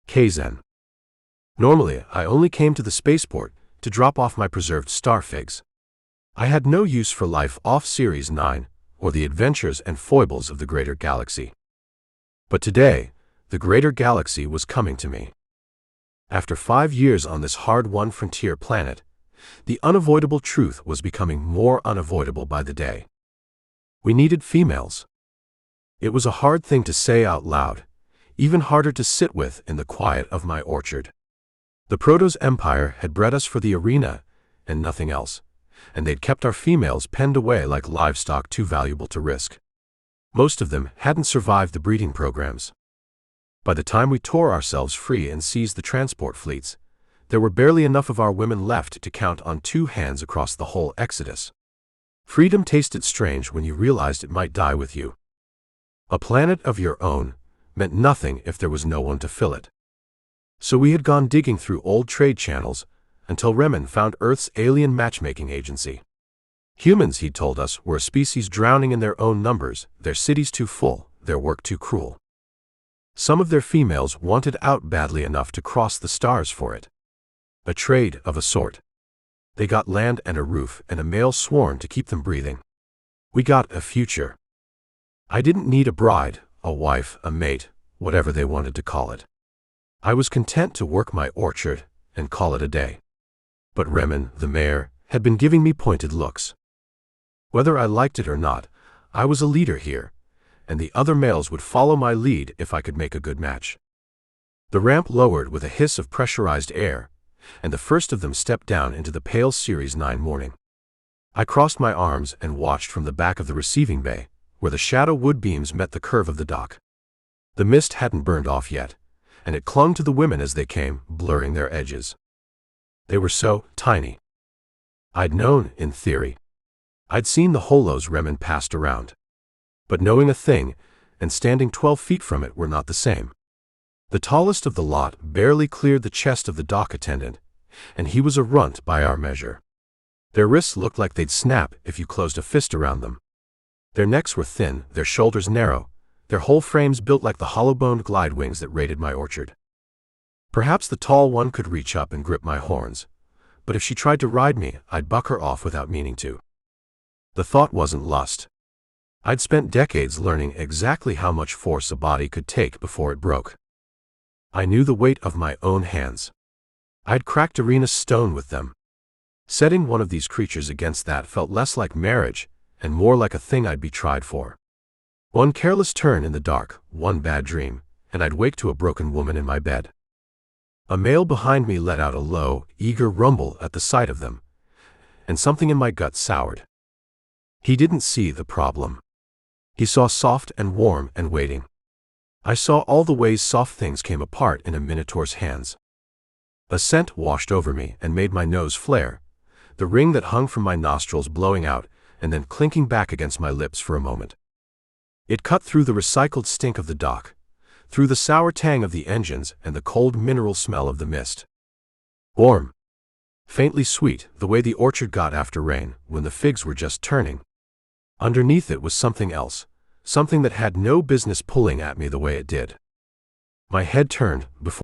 Kazan. Normally, I only came to the spaceport to drop off my preserved star figs. I had no use for life off Series 9 or the adventures and foibles of the greater galaxy. But today, the greater galaxy was coming to me. After 5 years on this hard-won frontier planet, the unavoidable truth was becoming more unavoidable by the day. We needed females. It was a hard thing to say out loud, even harder to sit with in the quiet of my orchard. The Protoss Empire had bred us for the arena and nothing else, and they'd kept our females penned away like livestock too valuable to risk. Most of them hadn't survived the breeding programs. By the time we tore ourselves free and seized the transport fleets, there were barely enough of our women left to count on 2 hands across the whole exodus. Freedom tasted strange when you realized it might die with you. A planet of your own meant nothing if there was no one to fill it. So we had gone digging through old trade channels until Remen found Earth's alien matchmaking agency. Humans, he told us, were a species drowning in their own numbers, their cities too full, their work too cruel. Some of their females wanted out badly enough to cross the stars for it. A trade of a sort. They got land and a roof and a male sworn to keep them breathing. We got a future. I didn't need a bride, a wife, a mate, whatever they wanted to call it. I was content to work my orchard and call it a day. But Remen, the mayor, had been giving me pointed looks. Whether I liked it or not, I was a leader here, and the other males would follow my lead if I could make a good match. The ramp lowered with a hiss of pressurized air, and the first of them stepped down into the pale Series 9 morning. I crossed my arms and watched from the back of the receiving bay, where the shadow wood beams met the curve of the dock. The mist hadn't burned off yet, and it clung to the women as they came, blurring their edges. They were so tiny. I'd known, in theory. I'd seen the holos Remen passed around. But knowing a thing and standing 12 feet from it were not the same. The tallest of the lot barely cleared the chest of the dock attendant, and he was a runt by our measure. Their wrists looked like they'd snap if you closed a fist around them. Their necks were thin, their shoulders narrow, their whole frames built like the hollow-boned glide wings that raided my orchard. Perhaps the tall one could reach up and grip my horns, but if she tried to ride me, I'd buck her off without meaning to. The thought wasn't lust. I'd spent decades learning exactly how much force a body could take before it broke. I knew the weight of my own hands. I'd cracked arena stone with them. Setting one of these creatures against that felt less like marriage and more like a thing I'd be tried for. One careless turn in the dark, one bad dream, and I'd wake to a broken woman in my bed. A male behind me let out a low, eager rumble at the sight of them, and something in my gut soured. He didn't see the problem. He saw soft and warm and waiting. I saw all the ways soft things came apart in a Minotaur's hands. A scent washed over me and made my nose flare, the ring that hung from my nostrils blowing out and then clinking back against my lips for a moment. It cut through the recycled stink of the dock, through the sour tang of the engines and the cold mineral smell of the mist. Warm. Faintly sweet, the way the orchard got after rain, when the figs were just turning. Underneath it was something else, something that had no business pulling at me the way it did. My head turned before